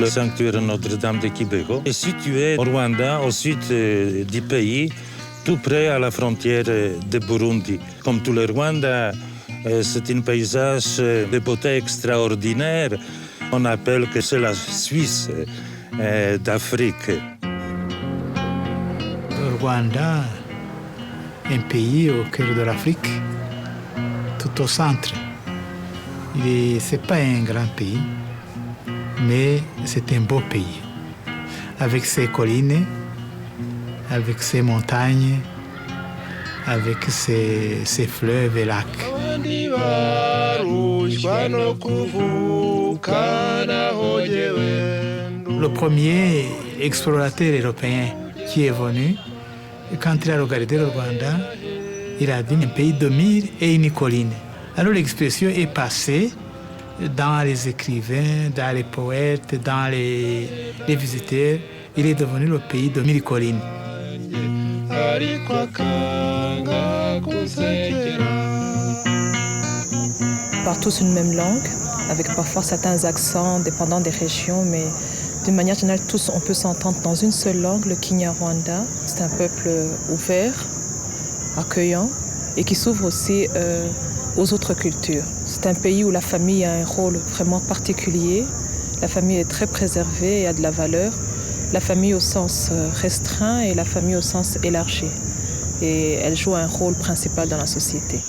Le sanctuaire Notre-Dame de Kibeho est situé au Rwanda, au sud du pays, tout près à la frontière de Burundi. Comme tout le Rwanda, c'est un paysage de beauté extraordinaire. On appelle que c'est la Suisse d'Afrique. Le Rwanda, un pays au cœur de l'Afrique, tout au centre. Ce n'est pas un grand pays, mais c'est un beau pays. Avec ses collines, avec ses montagnes, avec ses fleuves et lacs. Le premier explorateur européen qui est venu, quand il a regardé le Rwanda, il a dit un pays de mille et une collines. Alors l'expression est passée dans les écrivains, dans les poètes, dans les visiteurs. Il est devenu le pays de mille collines. On parle tous une même langue, avec parfois certains accents dépendant des régions, mais d'une manière générale, tous on peut s'entendre dans une seule langue, le Kinyarwanda. C'est un peuple ouvert, accueillant et qui s'ouvre aussi aux autres cultures. C'est un pays où la famille a un rôle vraiment particulier. La famille est très préservée et a de la valeur. La famille au sens restreint et la famille au sens élargi. Et elle joue un rôle principal dans la société.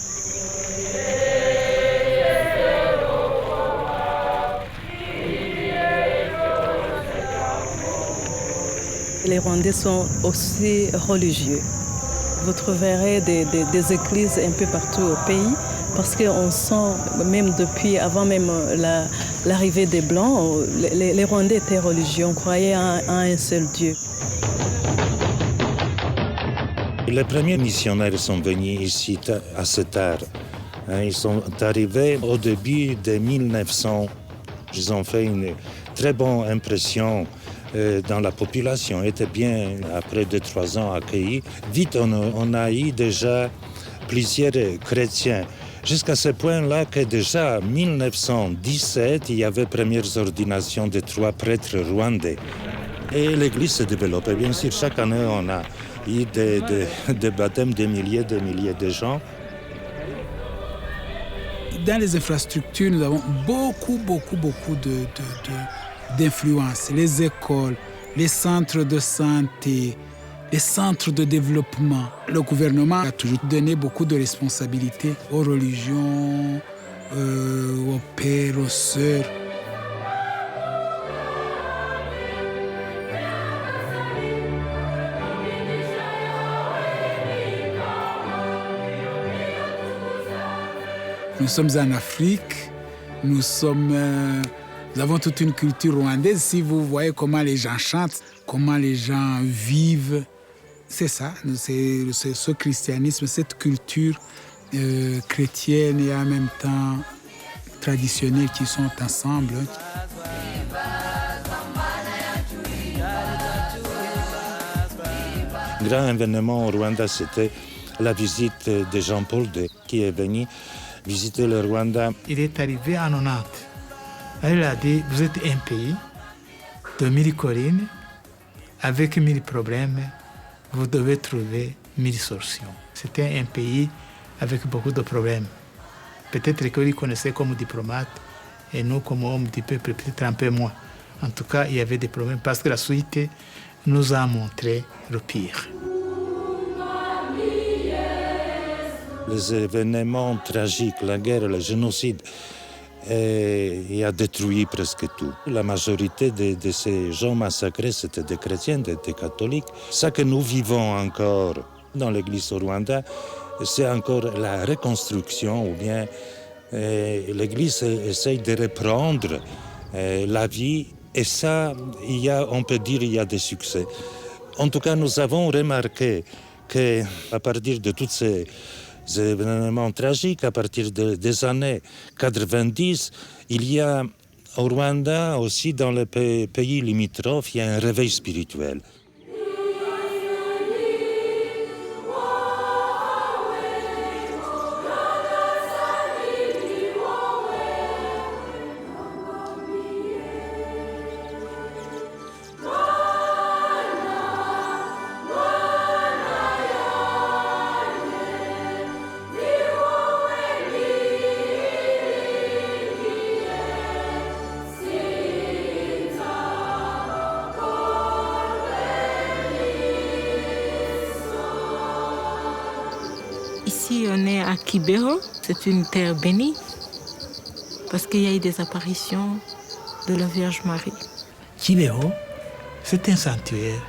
Les Rwandais sont aussi religieux. Vous trouverez des églises un peu partout au pays parce qu'on sent, même depuis, avant même l'arrivée des Blancs, les Rwandais étaient religieux, on croyait à un seul Dieu. Les premiers missionnaires sont venus ici assez tard. Ils sont arrivés au début de 1900. Ils ont fait une très bonne impression dans la population. Était bien, après 2-3 ans accueillis. Vite, on a eu déjà plusieurs chrétiens. Jusqu'à ce point-là que déjà en 1917, il y avait premières ordinations de 3 prêtres rwandais. Et l'Église se développait. Bien sûr, chaque année, on a eu des baptêmes de milliers de gens. Dans les infrastructures, nous avons beaucoup d'influence. Les écoles, les centres de santé, les centres de développement. Le gouvernement a toujours donné beaucoup de responsabilités aux religions, aux pères, aux sœurs. Nous sommes en Afrique, nous avons toute une culture rwandaise. Si vous voyez comment les gens chantent, comment les gens vivent, c'est ça, c'est ce christianisme, cette culture chrétienne et en même temps traditionnelle qui sont ensemble. Le grand événement au Rwanda, c'était la visite de Jean-Paul II qui est venu visiter le Rwanda. Il est arrivé en 90. Il a dit, vous êtes un pays de 1000 collines, avec 1000 problèmes, vous devez trouver 1000 solutions. C'était un pays avec beaucoup de problèmes. Peut-être qu'il connaissait comme diplomate, et nous, comme hommes du peuple, peut-être un peu moins. En tout cas, il y avait des problèmes, parce que la suite nous a montré le pire. Les événements tragiques, la guerre, le génocide, il a détruit presque tout. La majorité de ces gens massacrés, c'était des chrétiens, des catholiques. Ce que nous vivons encore dans l'Église au Rwanda, c'est encore la reconstruction, ou bien l'Église essaye de reprendre la vie. Et ça, on peut dire qu'il y a des succès. En tout cas, nous avons remarqué qu'à partir de toutes ces événements tragiques, à partir des années 90, il y a au Rwanda, aussi dans les pays limitrophes, il y a un réveil spirituel. Ici, on est à Kibeho. C'est une terre bénie parce qu'il y a eu des apparitions de la Vierge Marie. Kibeho, c'est un sanctuaire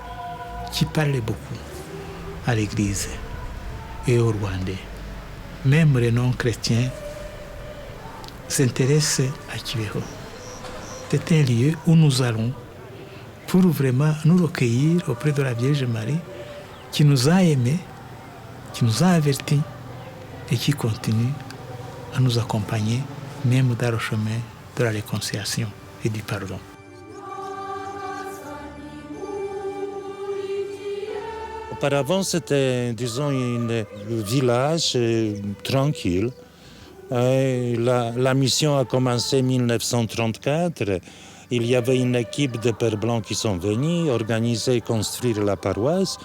qui parle beaucoup à l'Église et aux Rwandais. Même les non-chrétiens s'intéressent à Kibeho. C'est un lieu où nous allons pour vraiment nous recueillir auprès de la Vierge Marie qui nous a aimés, qui nous a avertis et qui continue à nous accompagner même dans le chemin de la réconciliation et du pardon. Auparavant, c'était, disons, un village tranquille. La mission a commencé en 1934. Il y avait une équipe de Pères Blancs qui sont venus organiser et construire la paroisse.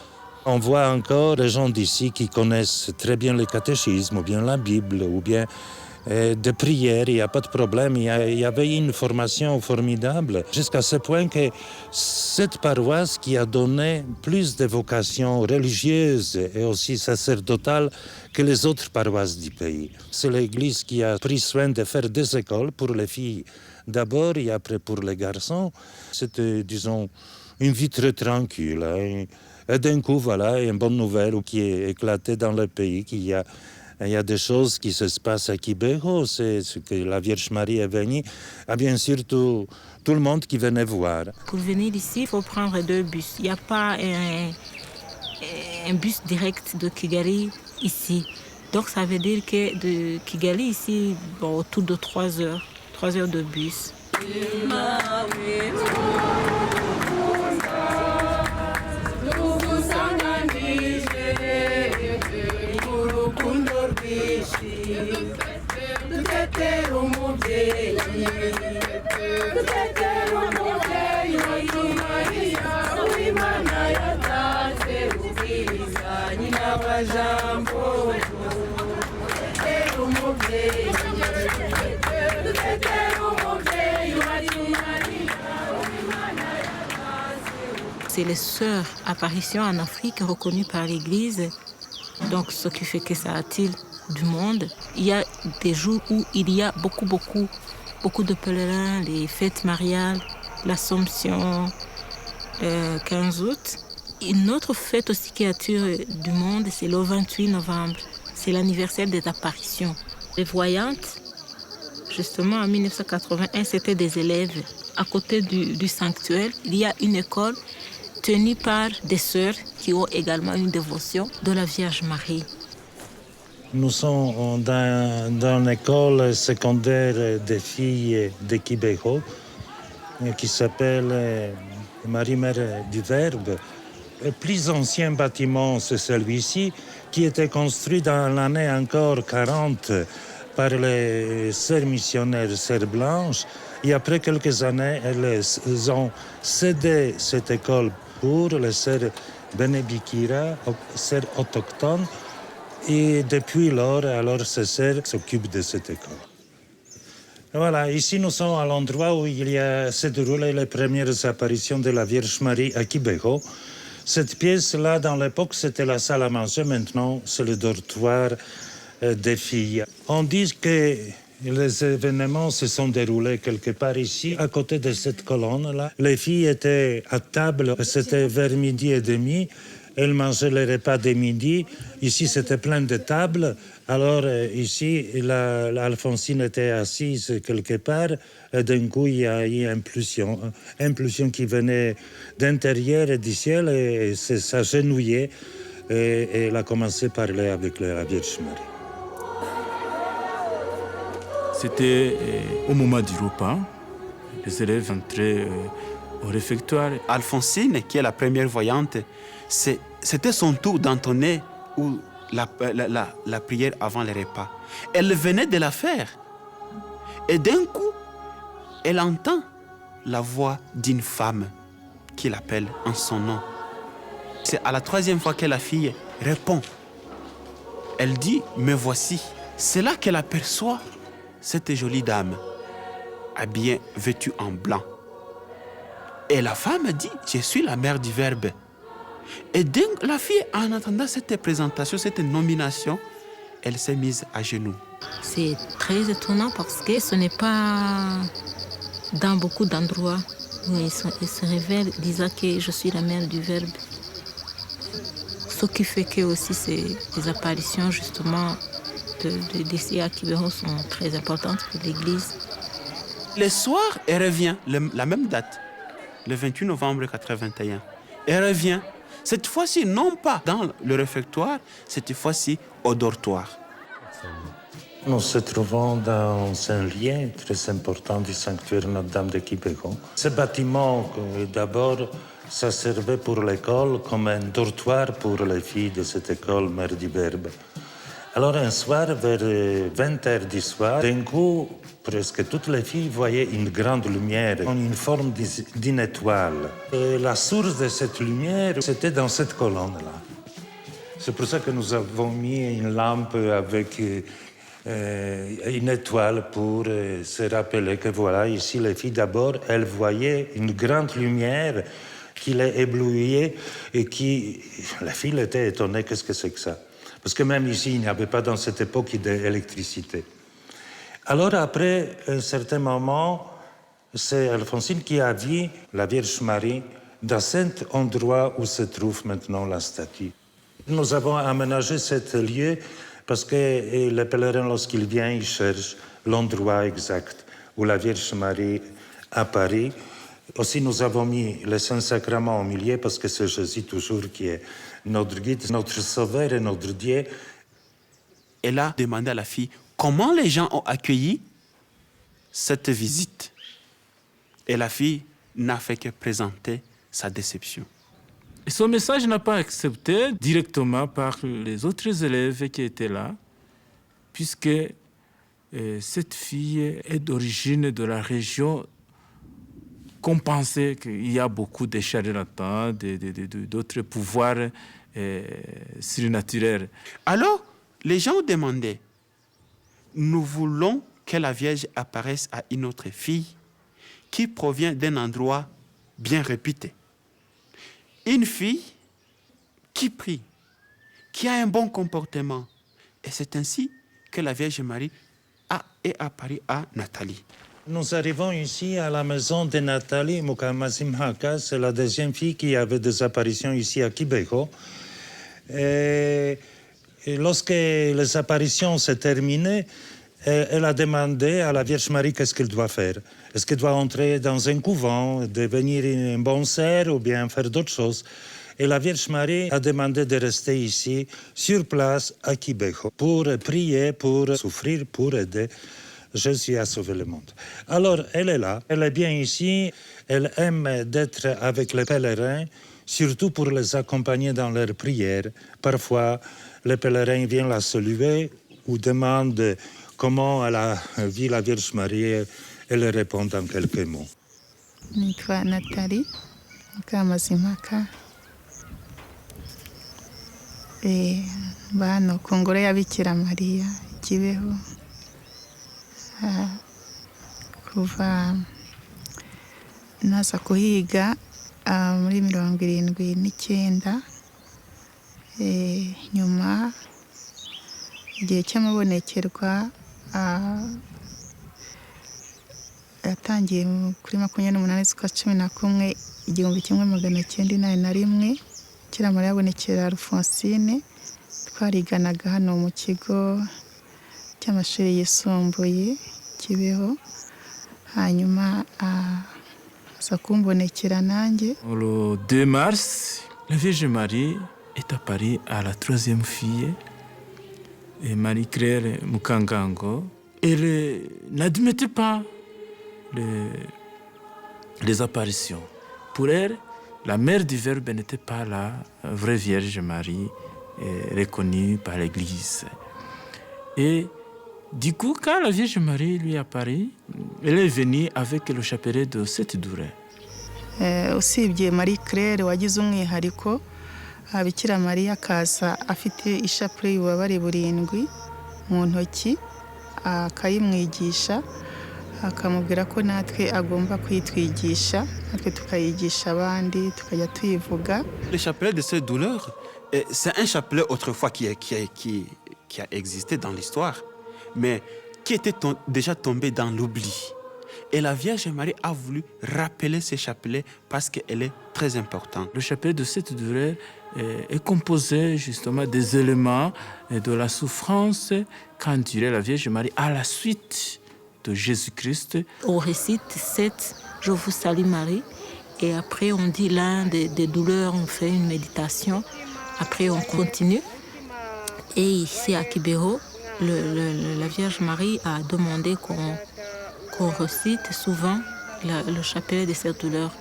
On voit encore les gens d'ici qui connaissent très bien le catéchisme, ou bien la Bible, ou bien des prières, il n'y a pas de problème. Il y avait une formation formidable, jusqu'à ce point que cette paroisse qui a donné plus de vocations religieuses et aussi sacerdotales que les autres paroisses du pays. C'est l'Église qui a pris soin de faire des écoles pour les filles d'abord et après pour les garçons. C'était, disons, une vie très tranquille. Et d'un coup, voilà, une bonne nouvelle qui est éclatée dans le pays, qu'il y a des choses qui se passent à Kibeho, c'est ce que la Vierge Marie est venue. Et bien sûr, tout le monde qui venait voir. Pour venir ici, il faut prendre 2 bus. Il n'y a pas un bus direct de Kigali ici. Donc ça veut dire que de Kigali ici, autour de 3 heures de bus. C'est les sœurs apparitions en Afrique reconnues par l'Église. Donc, ce qui fait que ça attire du monde. Il y a des jours où il y a beaucoup de pèlerins, les fêtes mariales, l'Assomption, 15 août. Une autre fête aussi qui attire du monde, c'est le 28 novembre. C'est l'anniversaire des apparitions. Les voyantes, justement en 1981, c'était des élèves. À côté du sanctuaire, il y a une école tenue par des sœurs qui ont également une dévotion de la Vierge Marie. Nous sommes dans l'école secondaire des filles de Kibeho qui s'appelle Marie-Mère du Verbe. Le plus ancien bâtiment, c'est celui-ci, qui était construit dans l'année encore 40 par les sœurs missionnaires, sœurs blanches. Et après quelques années, elles ont cédé cette école pour les sœurs Benebikira, sœurs autochtones. Et depuis lors, alors ces sœurs s'occupent de cette école. Voilà, ici nous sommes à l'endroit où s'est déroulé les premières apparitions de la Vierge Marie à Kibeho. Cette pièce-là, dans l'époque, c'était la salle à manger. Maintenant, c'est le dortoir des filles. On dit que les événements se sont déroulés quelque part ici, à côté de cette colonne-là. Les filles étaient à table, c'était vers 12h30. Elles mangeaient le repas de midi. Ici, c'était plein de tables. Alors, ici, Alphonsine était assise quelque part. Et d'un coup, il y a eu une impulsion qui venait d'intérieur et du ciel et s'agenouillait. Et elle a commencé à parler avec la Vierge Marie. C'était au moment du repas. Les élèves entraient au réfectoire. Alphonsine, qui est la première voyante, c'était son tour d'entonner la prière avant le repas. Elle venait de la faire. Et d'un coup, elle entend la voix d'une femme qui l'appelle en son nom. C'est à la 3e fois que la fille répond. Elle dit « Me voici ». C'est là qu'elle aperçoit cette jolie dame, habillée, vêtue en blanc. Et la femme dit « Je suis la mère du Verbe ». Et donc, la fille, en attendant cette présentation, cette nomination, elle s'est mise à genoux. C'est très étonnant parce que ce n'est pas dans beaucoup d'endroits où il se révèle, disant que je suis la mère du Verbe. Ce qui fait que aussi les apparitions justement d'ici à Kibeho sont très importantes pour l'Église. Le soir, elle revient, la même date, le 28 novembre 81. Elle revient, cette fois-ci non pas dans le réfectoire, cette fois-ci au dortoir. Nous se trouvons dans un lien très important du sanctuaire Notre-Dame de Kibeho. Ce bâtiment, d'abord, ça servait pour l'école comme un dortoir pour les filles de cette école Mère du Verbe. Alors un soir, vers 20h du soir, d'un coup, presque toutes les filles voyaient une grande lumière en une forme d'une étoile. Et la source de cette lumière, c'était dans cette colonne-là. C'est pour ça que nous avons mis une lampe avec une étoile pour se rappeler que voilà, ici les filles d'abord, elles voyaient une grande lumière qui les éblouissait et la fille était étonnée, qu'est-ce que c'est que ça? Parce que même ici, il n'y avait pas dans cette époque d'électricité. Alors après un certain moment, c'est Alphonsine qui a vu la Vierge Marie dans cet endroit où se trouve maintenant la statue. Nous avons aménagé cet lieu parce que les pèlerins, lorsqu'ils viennent, ils cherchent l'endroit exact où la Vierge Marie apparaît. Aussi, nous avons mis le Saint-Sacrement au milieu parce que c'est Jésus toujours qui est notre guide, notre sauveur et notre Dieu. Elle a demandé à la fille comment les gens ont accueilli cette visite. Et la fille n'a fait que présenter sa déception. Et son message n'a pas accepté directement par les autres élèves qui étaient là, puisque cette fille est d'origine de la région qu'on pensait qu'il y a beaucoup de charlatans, d'autres pouvoirs surnaturels. Alors, les gens ont demandé, nous voulons que la Vierge apparaisse à une autre fille qui provient d'un endroit bien réputé. Une fille qui prie, qui a un bon comportement. Et c'est ainsi que la Vierge Marie est apparue à Nathalie. Nous arrivons ici à la maison de Nathalie Mukamazimhaka. C'est la deuxième fille qui avait des apparitions ici à Kibeho. Et lorsque les apparitions s'est terminées, elle a demandé à la Vierge Marie qu'est-ce qu'elle doit faire. Est-ce qu'elle doit entrer dans un couvent, devenir une bonne sœur ou bien faire d'autres choses? Et la Vierge Marie a demandé de rester ici, sur place, à Kibeho, pour prier, pour souffrir, pour aider Jésus à sauver le monde. Alors, elle est là, elle est bien ici, elle aime d'être avec les pèlerins, surtout pour les accompagner dans leurs prières. Parfois, les pèlerins viennent la saluer ou demandent comment elle a vu la Vierge Marie. Elle répond en quelques mots. Nitwa Nathalie Mukamazimhaka. Mba hano ku ngoro ya Bikira Mariya Kibeho. Kuva naza kuhiga muri 79. Nyuma igihe cy'amabonekerwa yatangiye kuri 28 z'ukwa 11 1981. Bikira Mariya abonekera Alphonsine, twariganaga hano mu kigo cy'amashuri yisumbuye Kibeho. Hanyuma aza kumbonekera nanjye. Le 2 mars, la Vierge Marie est apparue à la troisième fille, et Marie-Claire Mukangango. Elle n'admettait pas les apparitions. Pour elle, la mère du Verbe n'était pas la vraie Vierge Marie reconnue par l'Église. Et du coup, quand la Vierge Marie lui apparaît, elle est venue avec le chapelet de cette douleur. Usibye Marie-Claire wagize umwihariko, Bikira Mariya akaza afite ishapule y'ububabare burindwi mu ntoki, akayimwigisha, akamubwira ko natwe agomba kwitwigisha, natwe tukayigisha abandi, tukajya tuyivuga. Le chapelet de cette douleur, c'est un chapelet autrefois qui qui a existé dans l'histoire, mais qui était déjà tombé dans l'oubli. Et la Vierge Marie a voulu rappeler ce chapelet parce qu'elle est très importante. Le chapelet de cette douleur est composé justement des éléments de la souffrance qu'endurait la Vierge Marie à la suite de Jésus-Christ. On récite 7 « Je vous salue Marie » et après on dit l'un des douleurs, on fait une méditation. Après on continue. Et ici à Kibeho, la Vierge Marie a demandé qu'on récite souvent le chapelet de cette douleur.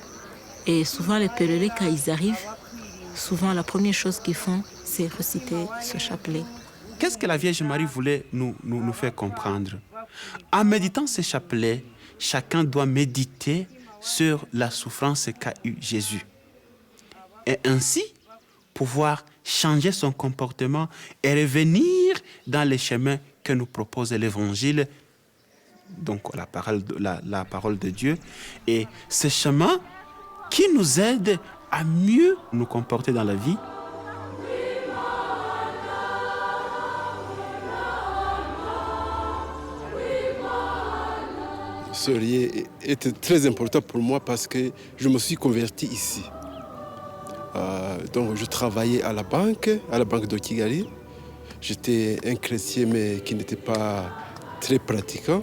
Et souvent les pèlerins, quand ils arrivent, souvent la première chose qu'ils font, c'est réciter ce chapelet. Qu'est-ce que la Vierge Marie voulait nous faire comprendre? En méditant ce chapelet, chacun doit méditer sur la souffrance qu'a eue Jésus. Et ainsi, pouvoir changer son comportement et revenir dans les chemins que nous propose l'Évangile, donc la parole de Dieu. Et ce chemin qui nous aide à mieux nous comporter dans la vie. Ce lien était très important pour moi parce que je me suis converti ici. Donc je travaillais à la banque de Kigali. J'étais un chrétien mais qui n'était pas très pratiquant.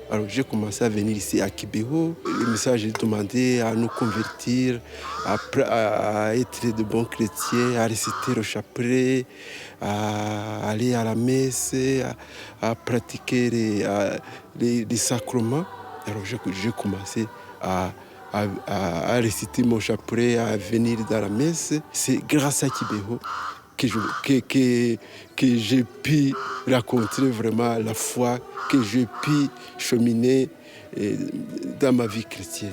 Alors j'ai commencé à venir ici à Kibeho. Le message est demandé à nous convertir, à être de bons chrétiens, à réciter le chapelet, à aller à la messe, à pratiquer les sacrements. Alors j'ai commencé à réciter mon chapelet, à venir dans la messe. C'est grâce à Kibeho que j'ai pu rencontrer vraiment la foi, que j'ai pu cheminer dans ma vie chrétienne.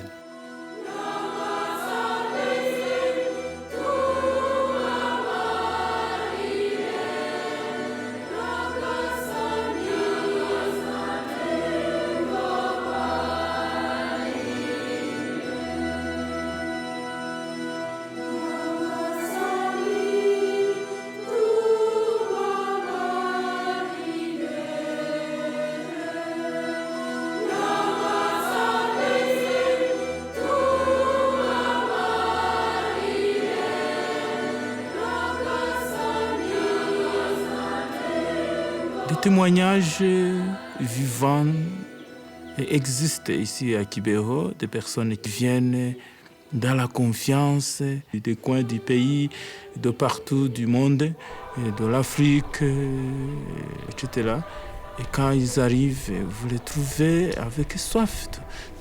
Des témoignages vivants existent ici à Kibeho, des personnes qui viennent dans la confiance des coins du pays, de partout du monde, de l'Afrique, etc. Et quand ils arrivent, vous les trouvez avec soif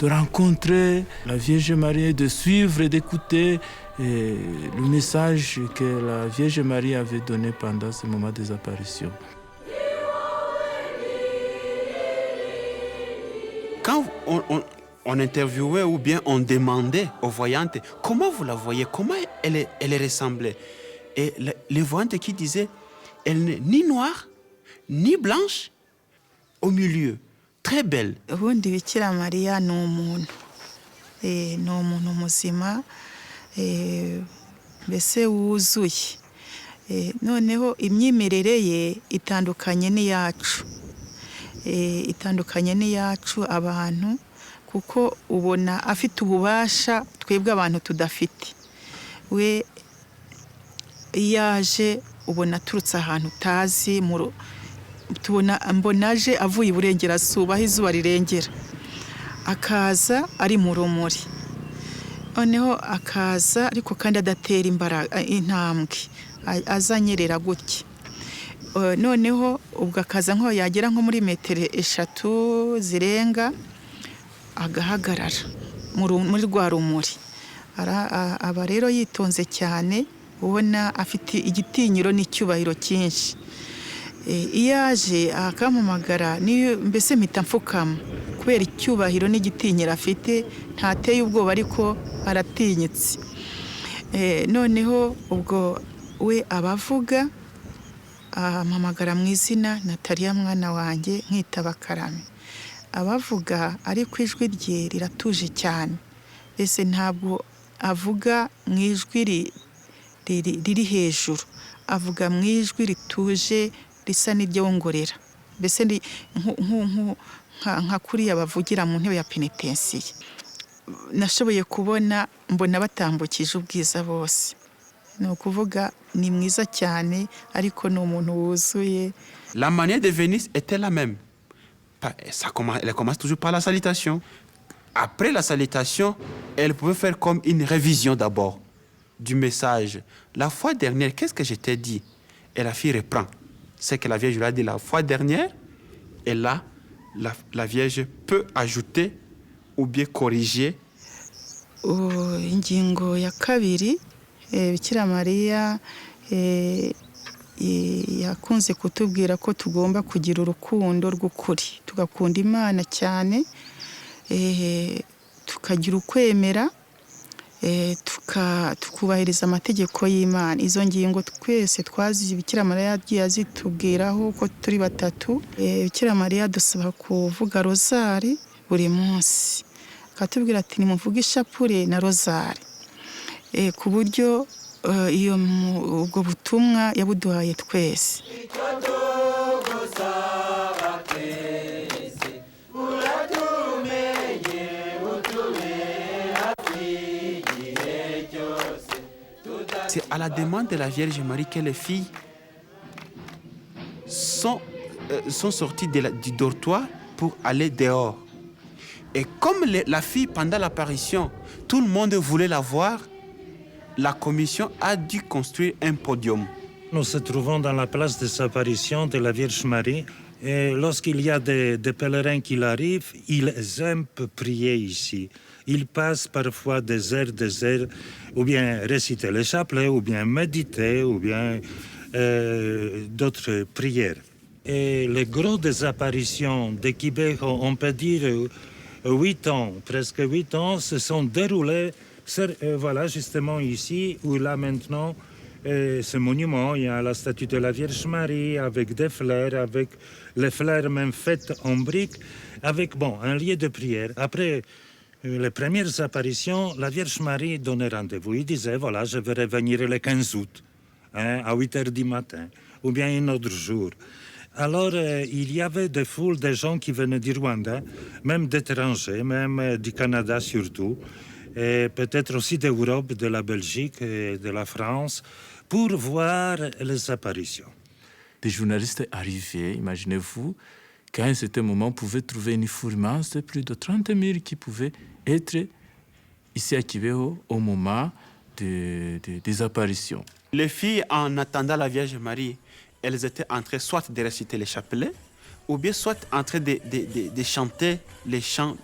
de rencontrer la Vierge Marie, de suivre et d'écouter le message que la Vierge Marie avait donné pendant ce moment des apparitions. Quand on interviewait ou bien on demandait aux voyantes comment vous la voyez, comment elle ressemblait. Et les voyantes qui disaient, elle n'est ni noire, ni blanche, au milieu, très belle. Ubundi Bikira Mariya ni umuntu muzima, mbese wuzuye. Noneho imyimerere ye itandukanye n'iyacu abantu, kuko ubona afite ububasha twebwe abantu tudafite. We yaje ubona turutse ahantu utazi, mbona aje avuye iburengerazuba aho izuba rirengera, akaza ari mu rumuri. Noneho akaza ariko kandi adatera intambwe, azanyerera gutya. Noneho ubwo akaza nko yagera nko muri metero 3 zirenga, agahagarara muri rwa rumuri. Aba rero yitonze cyane, ubona afite igitinyiro n'icyubahiro cyinshi. Iyo aje akampamagara, mbese mpita mfukama kubera icyubahiro n'igitinyiro afite. Ntateye ubwoba ariko aratinyitse. Noneho ubwo we abavuga, ampamagara mu izina, Nataliya mwana wanjye, nkitaba Karame. Abavuga ariko ijwi rye riratuje cyane, mbese ntabwo avuga mu ijwi riri hejuru, avuga mu ijwi rituje risa n'iryongorera mbese nka kuriya bavugira mu ntebe ya penitensiye. Nashoboye kubona mbona batambukije ubwiza bose, ni ukuvuga ni mwiza cyane ariko ni umuntu wuzuye. La manière de Venise était la même. Elle commence toujours par la salutation. Après la salutation, elle pouvait faire comme une révision d'abord du message. La fois dernière, qu'est-ce que je t'ai dit? Et la fille reprend ce que la Vierge lui a dit la fois dernière. Et là, la Vierge peut ajouter ou bien corriger. Ingingo ya kabiri, Bikira Mariya yakunze kutubwira ko tugomba kugira urukundo rw'ukuri, tugakunda Imana cyane, tukagira ukwemera, tukubahiriza amategeko y'Imana. Izo ngingo twese twazi Bikira Mariya yagiye azitubwiraho ko turi batatu. Bikira Mariya dusaba kuvuga rozari buri munsi, akatubwira ati nimuvuge ishapure na rozari, ku buryo ubwo butumwa yabuduhaye twese. C'est à la demande de la Vierge Marie que les filles sont sorties du dortoir pour aller dehors. Et comme la fille, pendant l'apparition, tout le monde voulait la voir, la commission a dû construire un podium. Nous se trouvons dans la place des apparitions de la Vierge Marie. Et lorsqu'il y a des pèlerins qui arrivent, ils aiment prier ici. Ils passent parfois des heures, ou bien réciter les chapelets, ou bien méditer, ou bien d'autres prières. Et le gros des apparitions de Kibeho, on peut dire 8 ans, presque 8 ans, se sont déroulés, voilà, justement ici, où là maintenant, ce monument, il y a la statue de la Vierge Marie, avec des fleurs, avec les fleurs même faites en briques, avec, un lieu de prière. Après les premières apparitions, la Vierge Marie donnait rendez-vous. Il disait, voilà, je vais revenir le 15 août, à 8 heures du matin, ou bien un autre jour. Alors, il y avait des foules de gens qui venaient du Rwanda, même d'étrangers, même du Canada surtout, et peut-être aussi d'Europe, de la Belgique et de la France, pour voir les apparitions. Des journalistes arrivaient, imaginez-vous, qu'à un certain moment, on pouvait trouver une fourmance de plus de 30 000 qui pouvaient être ici à Kibeho au moment des apparitions. Les filles, en attendant la Vierge Marie, elles étaient en train soit de réciter les chapelets, ou bien soit en train de chanter les chants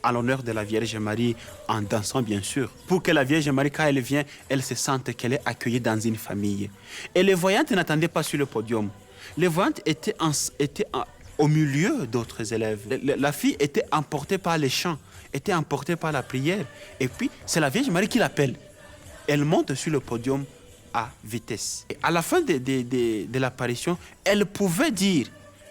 à l'honneur de la Vierge Marie, en dansant bien sûr, pour que la Vierge Marie, quand elle vient, elle se sente qu'elle est accueillie dans une famille. Et les voyantes n'attendaient pas sur le podium. Les voyantes étaient au milieu d'autres élèves. La fille était emportée par les chants, était emportée par la prière. Et puis, c'est la Vierge Marie qui l'appelle. Elle monte sur le podium à vitesse. Et à la fin de l'apparition, elle pouvait dire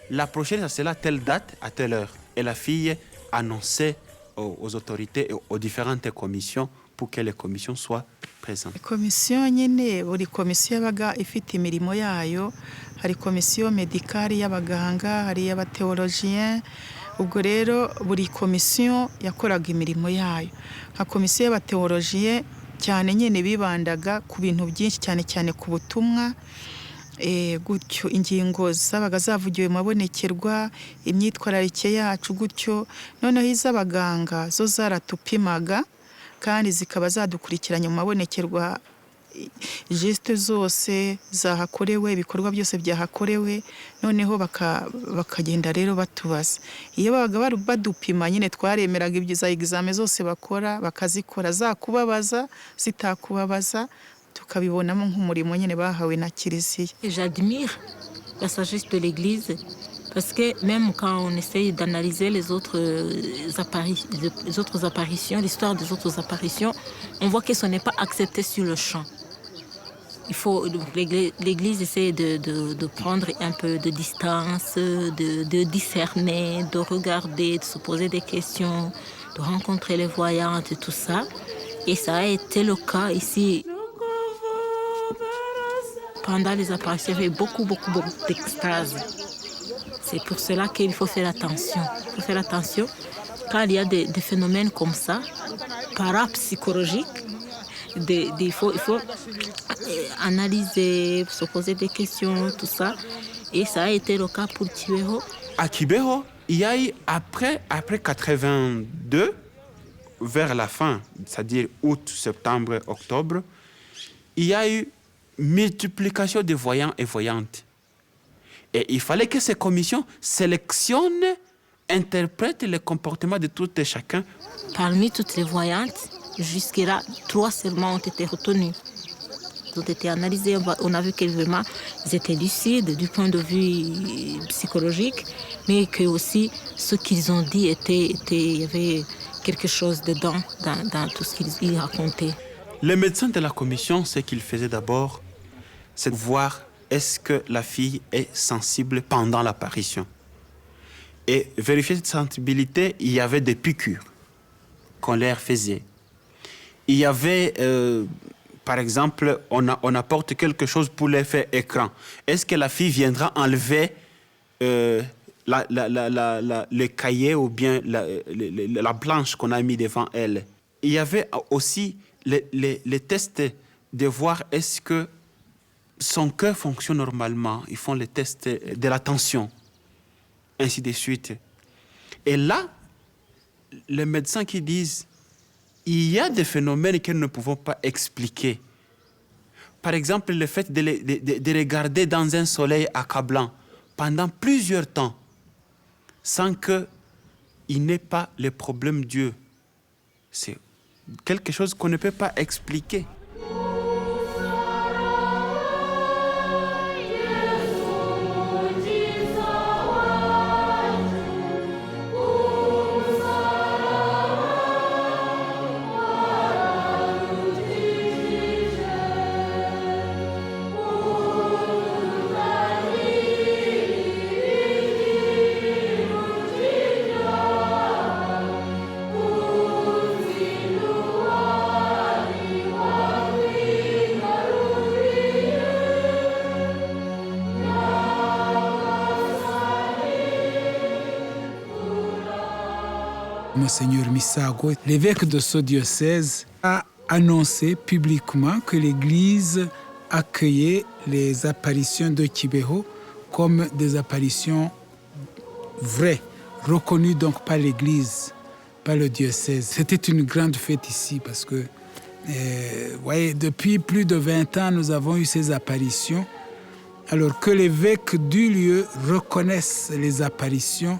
la prochaine, c'est là, telle date, à telle heure. Et la fille annonçait aux autorités et aux différentes commissions pour que les commissions soient présentes. Komisiyo nyine, buri komisiyo yabaga ifite imirimo yayo. Hari komisiyo medikari y'abaganga, hari y'abateologien. Ubwo rero buri komisiyo yakoraga imirimo yayo. Nka komisiyo y'abateologien cyane nyine bibandaga ku bintu byinshi, cyane cyane ku butumwa, gutyo ingingo zabaga zavugiwe mu mabonekerwa, imyitwararike yacu gutyo. Noneho iz'abaganga zo zaratupimaga kandi zikaba zadukurikiranye mu mabonekerwa, geste zose zahakorewe, ibikorwa byose byahakorewe. Noneho bakagenda rero batubaza. Iyo babaga badupima nyine twaremeraga ibyiza examen zose bakora, bakazikora, zakubabaza zitakubabaza, tukabibonamo nk'umurimo nyine bahawe na Kiliziya. J'admire la sagesse de l'Église parce que même quand on essaye d'analyser les autres apparitions, l'histoire des autres apparitions, on voit que ce n'est pas accepté sur le champ. L'Église essaie de prendre un peu de distance, de discerner, de regarder, de se poser des questions, de rencontrer les voyantes et tout ça. Et ça a été le cas ici. pendant les apparitions, il y avait beaucoup d'extase. C'est pour cela qu'il faut faire attention. Il faut faire attention quand il y a des phénomènes comme ça, parapsychologiques. Il faut analyser, se poser des questions, tout ça. Et ça a été le cas pour Kibeho. À Kibeho, il y a eu, après 82, vers la fin, c'est-à-dire août, septembre, octobre, il y a eu multiplication de voyants et voyantes. Et il fallait que ces commissions sélectionnent, interprètent le comportement de tout et chacun. Parmi toutes les voyantes, jusque-là, 3 seulement ont été retenues. Ils ont été analysés. On a vu que vraiment, ils étaient lucides du point de vue psychologique, mais que aussi ce qu'ils ont dit il y avait quelque chose dedans dans tout ce qu'ils racontaient. Les médecins de la commission, ce qu'ils faisaient d'abord, c'est de voir est-ce que la fille est sensible pendant l'apparition. Et vérifier cette sensibilité, il y avait des piqûres qu'on leur faisait. Il y avait, par exemple, on apporte quelque chose pour l'effet écran. Est-ce que la fille viendra enlever le cahier ou bien la planche qu'on a mis devant elle? Il y avait aussi les tests de voir est-ce que son cœur fonctionne normalement. Ils font les tests de la tension, ainsi de suite. Et là, les médecins qui disent il y a des phénomènes que nous ne pouvons pas expliquer. Par exemple, le fait de regarder dans un soleil accablant pendant plusieurs temps sans qu'il n'ait pas le problème Dieu. C'est quelque chose qu'on ne peut pas expliquer. Monseigneur Misago, l'évêque de ce diocèse, a annoncé publiquement que l'Église accueillait les apparitions de Kibeho comme des apparitions vraies, reconnues donc par l'Église, par le diocèse. C'était une grande fête ici parce que, voyez, depuis plus de 20 ans, nous avons eu ces apparitions. Alors que l'évêque du lieu reconnaisse les apparitions,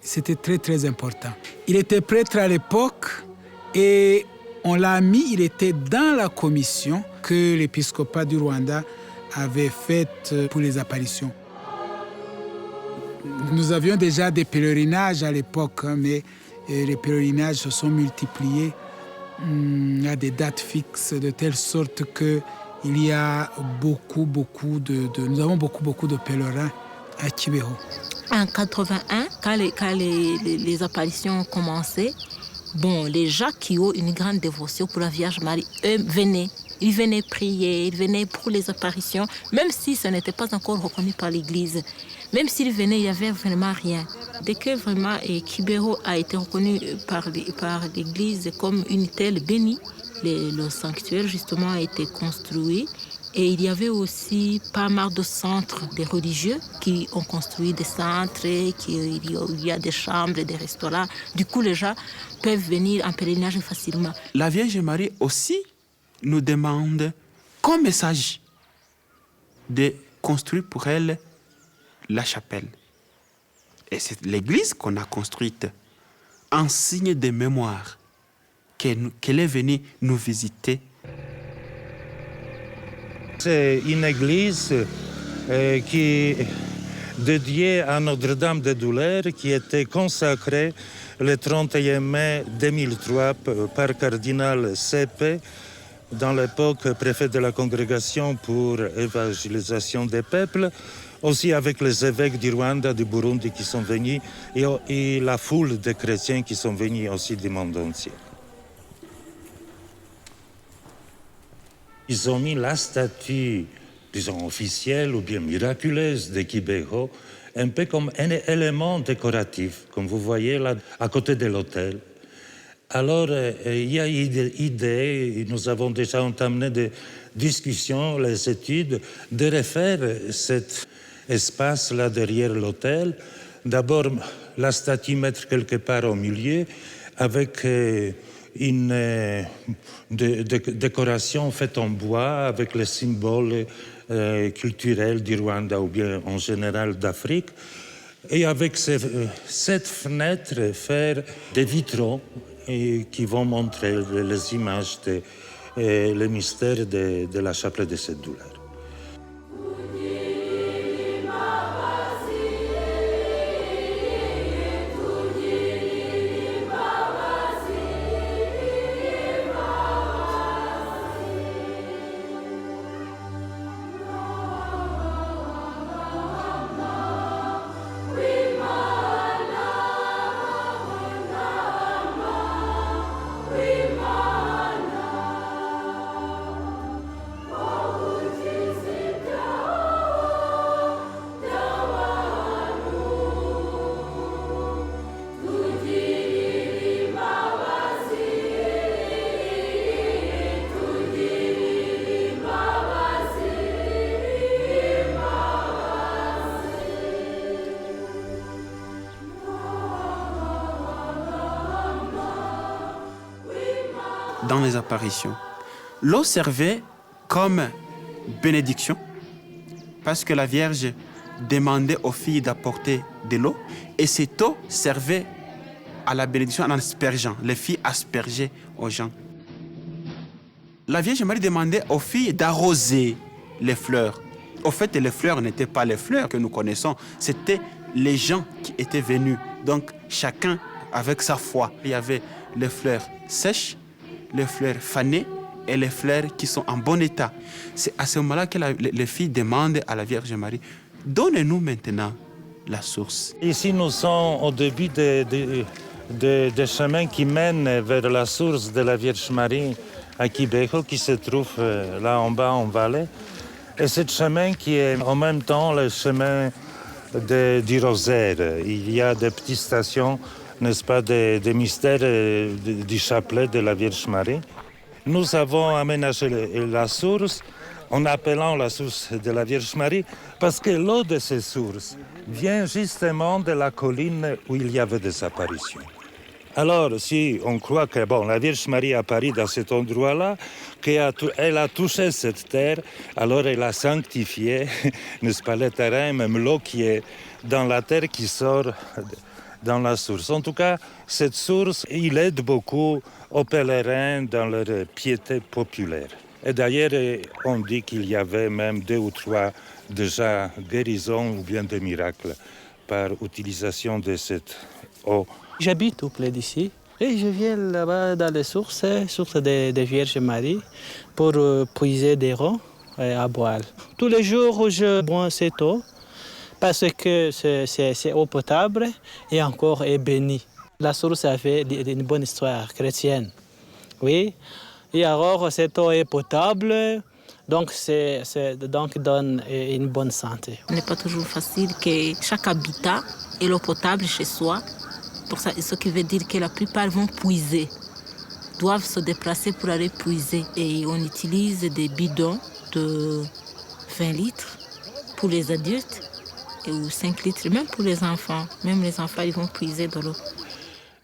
c'était très, très important. Il était prêtre à l'époque et on l'a mis, il était dans la commission que l'épiscopat du Rwanda avait faite pour les apparitions. Nous avions déjà des pèlerinages à l'époque, mais les pèlerinages se sont multipliés à des dates fixes, de telle sorte qu'il y a nous avons beaucoup de pèlerins à Kibeho. En 81, quand les apparitions ont commencé, les gens qui ont une grande dévotion pour la Vierge Marie, eux, venaient. Ils venaient prier, ils venaient pour les apparitions, même si ça n'était pas encore reconnu par l'Église. Même s'ils venaient, il n'y avait vraiment rien. Dès que vraiment Kibeho a été reconnu par l'Église comme une telle bénie, le sanctuaire justement a été construit. Et il y avait aussi pas mal de centres des religieux qui ont construit des centres, il y a des chambres, des restaurants. Du coup, les gens peuvent venir en pèlerinage facilement. La Vierge Marie aussi nous demande comme message de construire pour elle la chapelle. Et c'est l'église qu'on a construite en signe de mémoire qu'elle est venue nous visiter. C'est une église qui est dédiée à Notre-Dame des Douleurs, qui était consacrée le 31 mai 2003 par cardinal Sepe, dans l'époque préfet de la congrégation pour évangélisation des peuples, aussi avec les évêques du Rwanda, du Burundi qui sont venus, et la foule de chrétiens qui sont venus aussi du monde entier. Ils ont mis la statue disons, officielle ou bien miraculeuse de Kibeho, un peu comme un élément décoratif, comme vous voyez là, à côté de l'hôtel. Alors, il y a idée, nous avons déjà entamé des discussions, les études, de refaire cet espace-là derrière l'hôtel. D'abord, la statue mettre quelque part au milieu, avec une décoration faite en bois, avec les symboles culturels du Rwanda ou bien en général d'Afrique. Et avec cette fenêtre, faire des vitraux qui vont montrer les images, le mystère de la chapelle de cette douleur. Dans les apparitions, l'eau servait comme bénédiction parce que la Vierge demandait aux filles d'apporter de l'eau et cette eau servait à la bénédiction en aspergeant. Les filles aspergeaient aux gens. La Vierge Marie demandait aux filles d'arroser les fleurs. Au fait, les fleurs n'étaient pas les fleurs que nous connaissons, c'était les gens qui étaient venus. Donc, chacun avec sa foi. Il y avait les fleurs sèches, les fleurs fanées et les fleurs qui sont en bon état. C'est à ce moment-là que les filles demandent à la Vierge Marie, donnez-nous maintenant la source. Ici, nous sommes au début des chemins qui mènent vers la source de la Vierge Marie à Kibeho, qui se trouve là en bas en vallée. Et ce chemin qui est en même temps le chemin du rosaire. Il y a des petites stations, n'est-ce pas, des mystères du chapelet de la Vierge Marie. Nous avons aménagé la source en appelant la source de la Vierge Marie parce que l'eau de ces sources vient justement de la colline où il y avait des apparitions. Alors, si on croit que la Vierge Marie apparaît dans cet endroit-là, qu'elle a touché cette terre, alors elle a sanctifié, n'est-ce pas, le terrain, même l'eau qui est dans la terre qui sort dans la source. En tout cas, cette source, il aide beaucoup aux pèlerins dans leur piété populaire. Et d'ailleurs, on dit qu'il y avait même 2 ou 3 déjà guérisons ou bien des miracles par utilisation de cette eau. J'habite tout près d'ici et je viens là-bas dans les sources de Vierge Marie pour puiser des eaux à boire. Tous les jours, je bois cette eau parce que c'est eau potable et encore est bénie. La source avait une bonne histoire chrétienne, oui. Et alors, cette eau est potable, donc donne une bonne santé. Ce n'est pas toujours facile que chaque habitat ait l'eau potable chez soi. Pour ça, ce qui veut dire que la plupart vont puiser, doivent se déplacer pour aller puiser. Et on utilise des bidons de 20 litres pour les adultes ou 5 litres, même pour les enfants. Même les enfants, ils vont puiser de l'eau.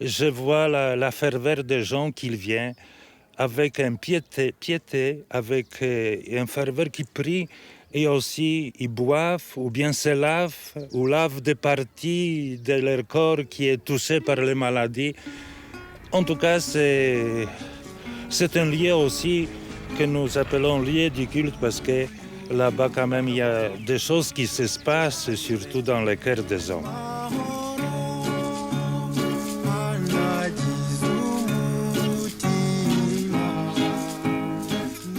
Je vois la ferveur des gens qui viennent avec une piété, avec une ferveur qui prie et aussi ils boivent ou bien se lavent ou lavent des parties de leur corps qui est touché par les maladies. En tout cas, c'est un lieu aussi que nous appelons lieu du culte parce que là-bas quand même il y a des choses qui se passent, surtout dans le cœur des hommes.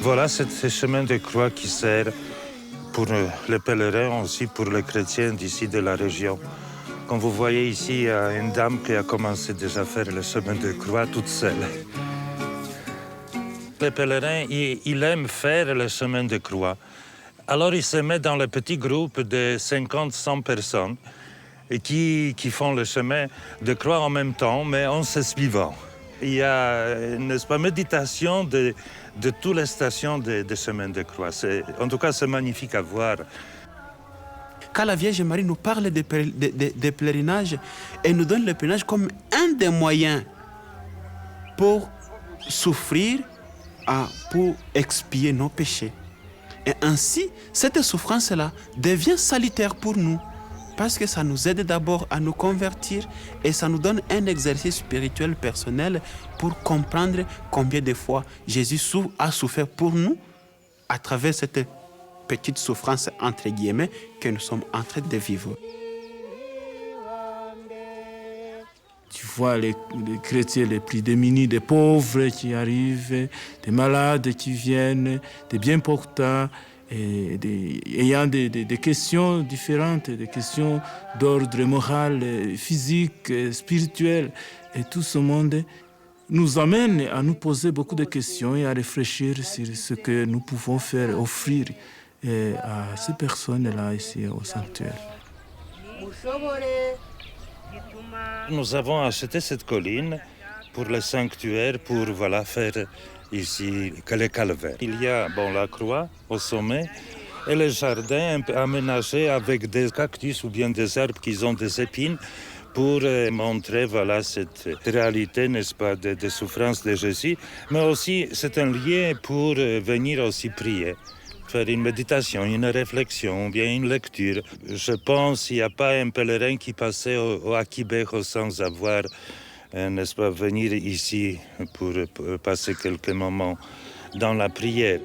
Voilà, c'est ce chemin de croix qui sert pour les pèlerins, aussi pour les chrétiens d'ici de la région. Comme vous voyez ici, il y a une dame qui a commencé déjà à faire le chemin de croix toute seule. Les pèlerins, ils aiment faire le chemin de croix. Alors il se met dans le petit groupe de 50-100 personnes et qui font le chemin de croix en même temps, mais en se suivant. Il y a, n'est-ce pas, méditation de toutes les stations de chemin de croix. En tout cas, c'est magnifique à voir. Quand la Vierge Marie nous parle des pèlerinages, elle nous donne le pèlerinage comme un des moyens pour souffrir, pour expier nos péchés. Et ainsi, cette souffrance-là devient salutaire pour nous, parce que ça nous aide d'abord à nous convertir et ça nous donne un exercice spirituel personnel pour comprendre combien de fois Jésus a souffert pour nous à travers cette petite souffrance, entre guillemets, que nous sommes en train de vivre. Tu vois les chrétiens les plus démunis, des pauvres qui arrivent, des malades qui viennent, des bien portants, et ayant des questions différentes, des questions d'ordre moral, physique, spirituel. Et tout ce monde nous amène à nous poser beaucoup de questions et à réfléchir sur ce que nous pouvons faire, offrir à ces personnes-là ici au sanctuaire. Nous avons acheté cette colline pour le sanctuaire, pour faire ici le calvaire. Il y a la croix au sommet et le jardin un peu aménagé avec des cactus ou bien des arbres qui ont des épines pour montrer cette réalité, n'est-ce pas, de souffrance de Jésus. Mais aussi, c'est un lieu pour venir aussi prier, faire une méditation, une réflexion, bien une lecture. Je pense qu'il n'y a pas un pèlerin qui passait à Kibeho sans avoir, n'est-ce pas, venir ici pour passer quelques moments dans la prière.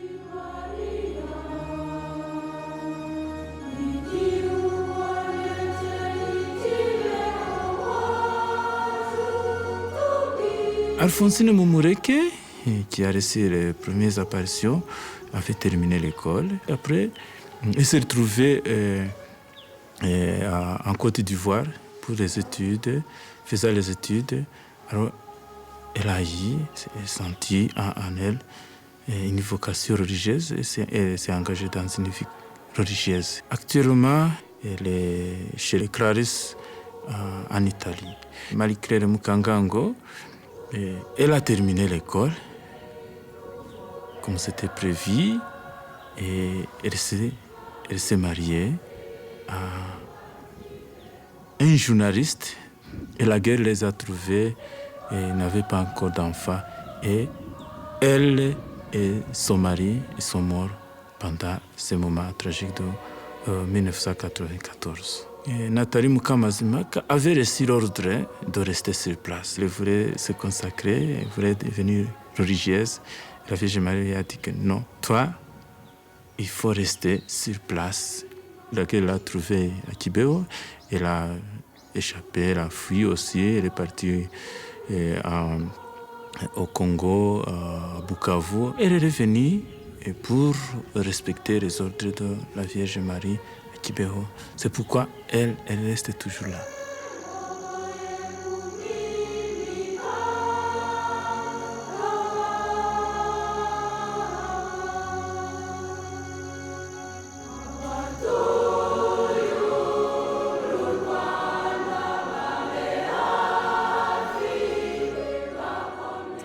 Alphonsine Mumureke, qui a reçu les premières apparitions, avait terminé l'école. Après, elle s'est retrouvée en Côte d'Ivoire pour les études, faisant les études. Alors, elle a senti en elle une vocation religieuse et elle s'est engagée dans une vie religieuse. Actuellement, elle est chez les Clarisse en Italie. Marie-Claire Mukangango, elle a terminé l'école comme c'était prévu et elle s'est mariée à un journaliste et la guerre les a trouvés et n'avaient pas encore d'enfants et elle et son mari sont morts pendant ce moment tragique de 1994. Et Nathalie Mukamazimaka avait reçu l'ordre de rester sur place. Elle voulait se consacrer, elle voulait devenir religieuse. La Vierge Marie a dit que non, toi, il faut rester sur place. Elle l'a trouvée à Kibeho, elle a échappé, elle a fui aussi, elle est partie au Congo, à Bukavu. Elle est revenue pour respecter les ordres de la Vierge Marie à Kibeho. C'est pourquoi elle reste toujours là.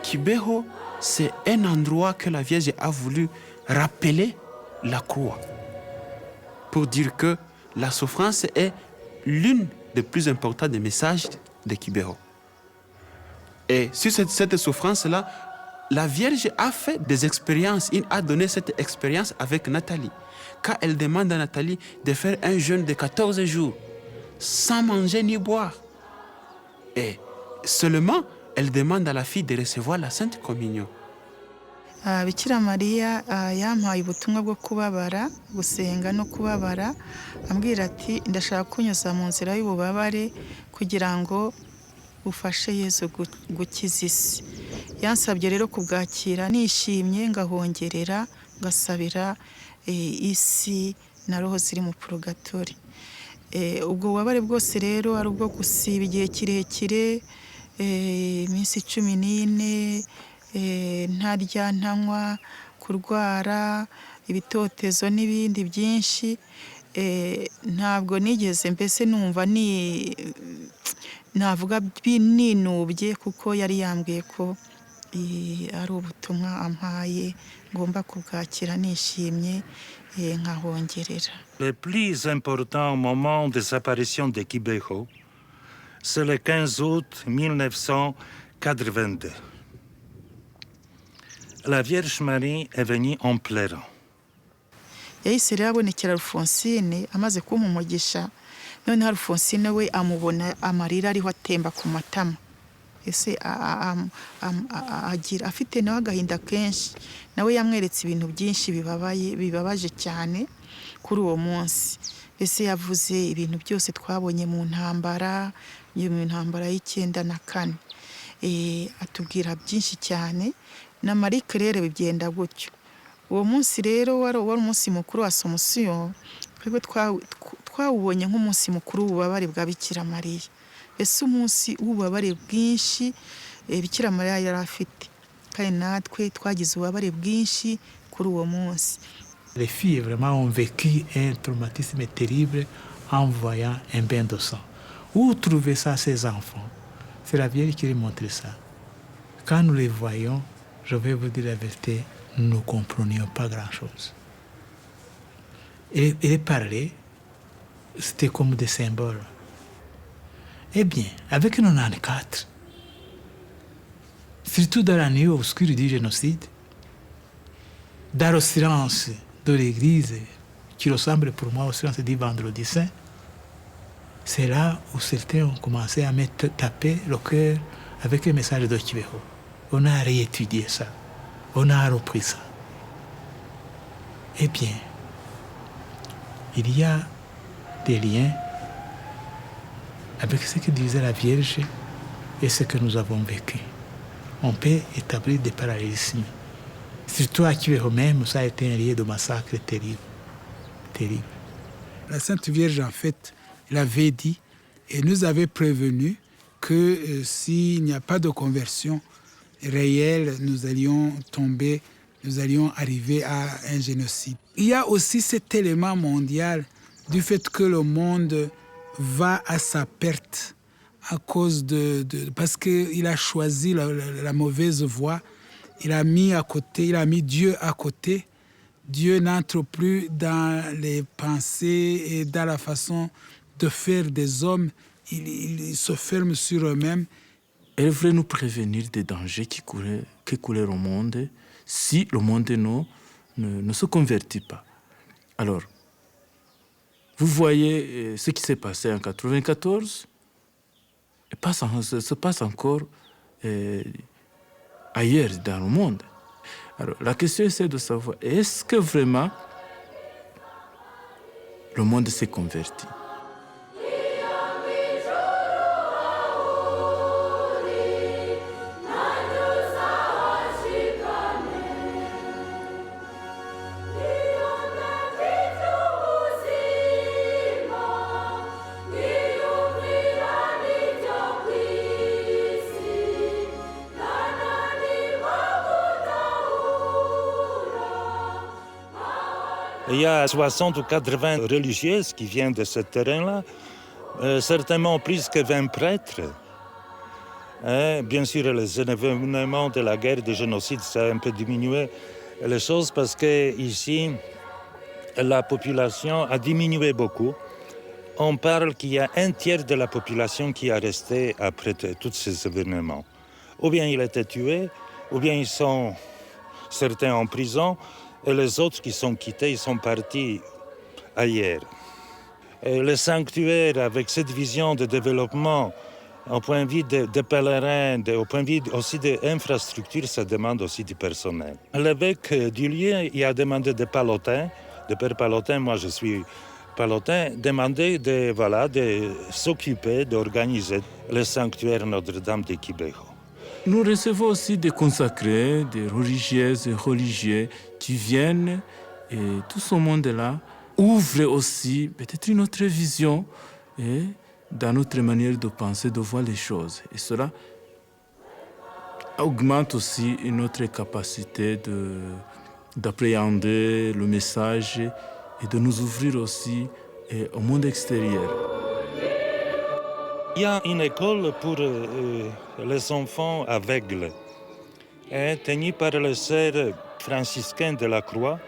Kibeho, c'est un endroit que la Vierge a voulu rappeler la croix pour dire que la souffrance est l'une des plus importants des messages de Kibeho. Et sur cette souffrance-là, la Vierge a fait des expériences, il a donné cette expérience avec Nathalie. Quand elle demande à Nathalie de faire un jeûne de 14 jours, sans manger ni boire. Et seulement, elle demande à la fille de recevoir la Sainte Communion. Bikira Mariya yampaye ubutumwa bwo kubabara, gusenga no kubabara, ambwira ati ndashaka kunyuza mu nzira y'ububabare kugira ngo ufashe Yesu gukiza isi. Yansabye rero kubwakira nishimye, ngahongerera, ngasabira isi na roho ziri mu purgatori. Ubwo bubabare bwose rero ari ubwo gusiba igihe kirekire, iminsi 14, ntarya ntanywa, kurwara, ibitotezo n'ibindi byinshi. Ntabwo nigeze mbese numva navuga ninubye, kuko yari yambwiye ko ari ubutumwa ampaye ngomba kubwakira nishimye nkahongerera. Le plus important moment de disparition de Kibeho, c'est le 15 août 1982. La Vierge Marie est venue en pleurant. Yahise rero abonekera Alphonsine amaze kumpa umugisha, noneho Alphonsine we amubona amarira ariho atemba ku matama. Ese agira afite nawe agahinda kenshi, nawe yamweretse ibintu byinshi bibabaje cyane kuri uwo munsi. Ese yavuze ibintu byose twabonye mu ntambara y'94. Atubwira byinshi cyane, na Marie Claire bigenda gutyo. Uwo munsi rero wari umunsi mukuru wa Assomption, twebwe twawubonye nk'umunsi mukuru w'ububabare bwa Bikira Mariya. Ese umunsi w'ububabare bwinshi Bikira Mariya yari afite, kandi natwe twagize ububabare bwinshi kuri uwo munsi. Les filles vraiment ont vécu un traumatisme terrible en voyant un bain de sang. Où trouver ça, ces enfants? C'est la Vierge qui les montre ça. Quand nous les voyons, je vais vous dire la vérité, nous ne comprenions pas grand-chose. Et les parler, c'était comme des symboles. Eh bien, avec 94, surtout dans la nuit obscure du génocide, dans le silence de l'Église, qui ressemble pour moi au silence du Vendredi Saint, c'est là où certains ont commencé à me taper le cœur avec un message de Kibeho. On a réétudié ça, on a repris ça. Eh bien, il y a des liens avec ce que disait la Vierge et ce que nous avons vécu. On peut établir des parallélismes. Surtout à Kibeho même, ça a été un lieu de massacre terrible. Terrible. La Sainte Vierge, en fait, l'avait dit et nous avait prévenu que s'il n'y a pas de conversion réelle, nous allions arriver à un génocide. Il y a aussi cet élément mondial du fait que le monde va à sa perte à cause parce qu'il a choisi la mauvaise voie. Il a mis Dieu à côté. Dieu n'entre plus dans les pensées et dans la façon de faire des hommes. Ils se ferment sur eux-mêmes. Elle voulait nous prévenir des dangers qui coulaient au monde si le monde ne se convertit pas. Alors, vous voyez ce qui s'est passé en 1994, se passe encore ailleurs dans le monde. Alors, la question c'est de savoir, est-ce que vraiment le monde s'est converti? Il y a 60 ou 80 religieuses qui viennent de ce terrain-là, certainement plus que 20 prêtres. Bien sûr, les événements de la guerre, du génocide, ça a un peu diminué les choses parce qu'ici, la population a diminué beaucoup. On parle qu'il y a un tiers de la population qui est restée après tous ces événements. Ou bien ils étaient tués, ou bien ils sont certains en prison, et les autres qui sont quittés, ils sont partis ailleurs. Et le sanctuaire, avec cette vision de développement, au point de vue des pèlerins, au point de vue aussi des infrastructures, ça demande aussi du personnel. L'évêque du lieu, il a demandé des palotins, de père Palotin, moi je suis palotin, demandé de s'occuper, d'organiser le sanctuaire Notre-Dame de Kibeho. Nous recevons aussi des consacrés, des religieuses et religieux qui viennent, et tout ce monde-là ouvre aussi peut-être une autre vision dans notre manière de penser, de voir les choses. Et cela augmente aussi notre capacité d'appréhender le message et de nous ouvrir aussi au monde extérieur. Il y a une école pour les enfants aveugles, tenue par les sœurs franciscaines de la Croix.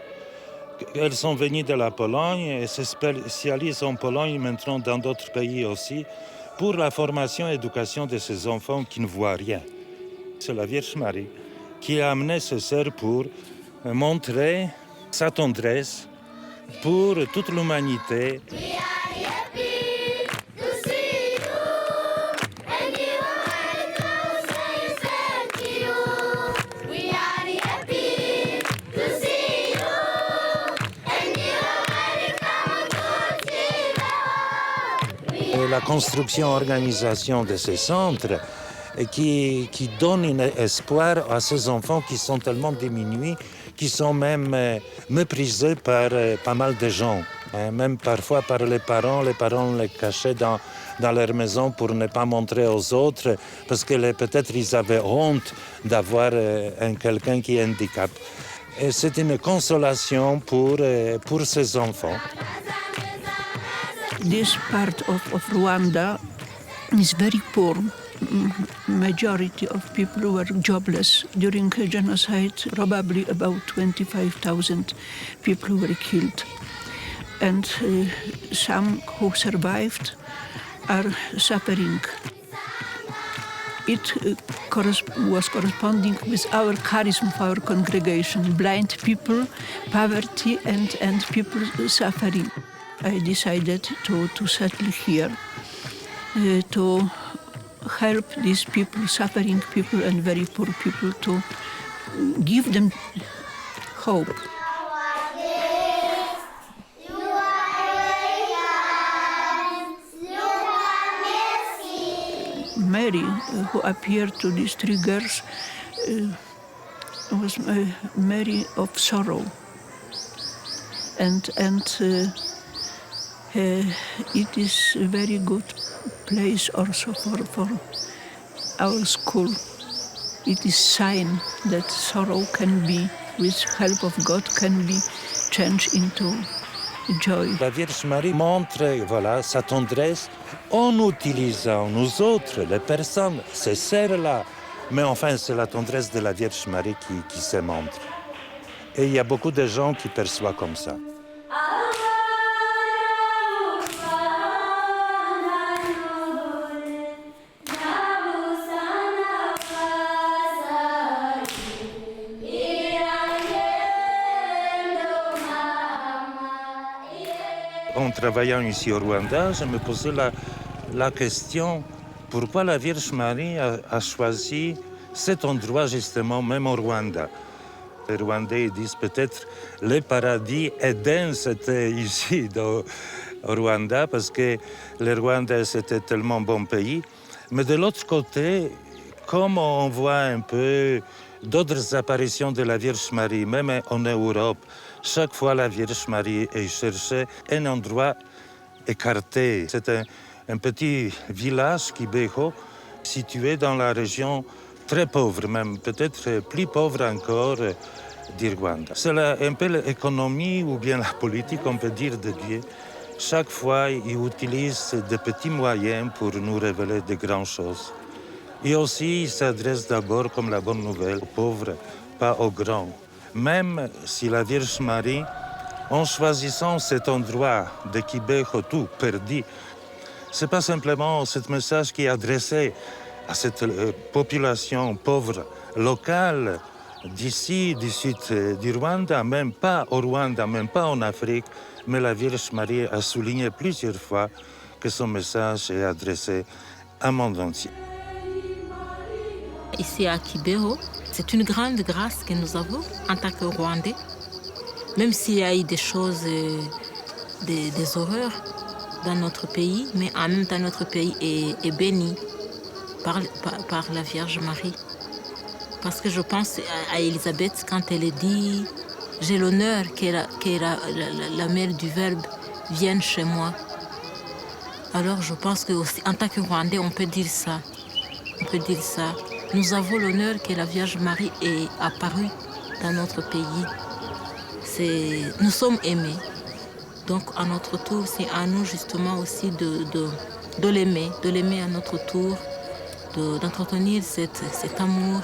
Elles sont venues de la Pologne et se spécialisent en Pologne, maintenant dans d'autres pays aussi, pour la formation et l'éducation de ces enfants qui ne voient rien. C'est la Vierge Marie qui a amené ses sœurs pour montrer sa tendresse pour toute l'humanité. Et la construction-organisation de ces centres qui donne un espoir à ces enfants qui sont tellement diminués, qui sont même méprisés par pas mal de gens, même parfois par les parents. Les parents les cachaient dans leur maison pour ne pas montrer aux autres, parce que peut-être ils avaient honte d'avoir quelqu'un qui est handicapé. Et c'est une consolation pour ces enfants. This part of Rwanda is very poor. Majority of people were jobless. During the genocide, probably about 25,000 people were killed. And some who survived are suffering. It was corresponding with our charism of our congregation, blind people, poverty, and people suffering. I decided to settle here, to help these people, suffering people and very poor people, to give them hope. Mary, who appeared to these three girls, was Mary of sorrow. And it is a very good place also for our school. It is sign that sorrow can be, with help of God, can be changed into joy. La Vierge Marie montre sa tendresse en utilisant nous autres, les personnes, ces sœurs-là. Mais enfin, c'est la tendresse de la Vierge Marie qui se montre. Et il y a beaucoup de gens qui perçoivent comme ça. En travaillant ici au Rwanda, je me posais la question pourquoi la Vierge Marie a choisi cet endroit justement, même au Rwanda. Les Rwandais disent peut-être le paradis Éden, c'était ici au Rwanda, parce que le Rwanda c'était tellement bon pays. Mais de l'autre côté, comme on voit un peu d'autres apparitions de la Vierge Marie, même en Europe, chaque fois la Vierge Marie est cherchée un endroit écarté. C'est un petit village, Kibeho, situé dans la région très pauvre, même peut-être plus pauvre encore du Rwanda. C'est un peu l'économie ou bien la politique, on peut dire, de Dieu. Chaque fois, il utilise de petits moyens pour nous révéler de grandes choses. Et aussi, il s'adresse d'abord, comme la bonne nouvelle, aux pauvres, pas aux grands. Même si la Vierge Marie, en choisissant cet endroit de Kibeho, tout perdu, ce n'est pas simplement ce message qui est adressé à cette population pauvre locale d'ici, du sud du Rwanda, même pas au Rwanda, même pas en Afrique, mais la Vierge Marie a souligné plusieurs fois que son message est adressé à monde entier. Ici à Kibeho, c'est une grande grâce que nous avons en tant que Rwandais, même s'il y a eu des choses, des horreurs dans notre pays, mais en même temps notre pays est béni par la Vierge Marie. Parce que je pense à Élisabeth quand elle dit « J'ai l'honneur que la mère du Verbe vienne chez moi ». Alors je pense que aussi, en tant que Rwandais, on peut dire ça. On peut dire ça. Nous avons l'honneur que la Vierge Marie est apparue dans notre pays. nous sommes aimés. Donc à notre tour, c'est à nous justement aussi de l'aimer à notre tour, d'entretenir cet amour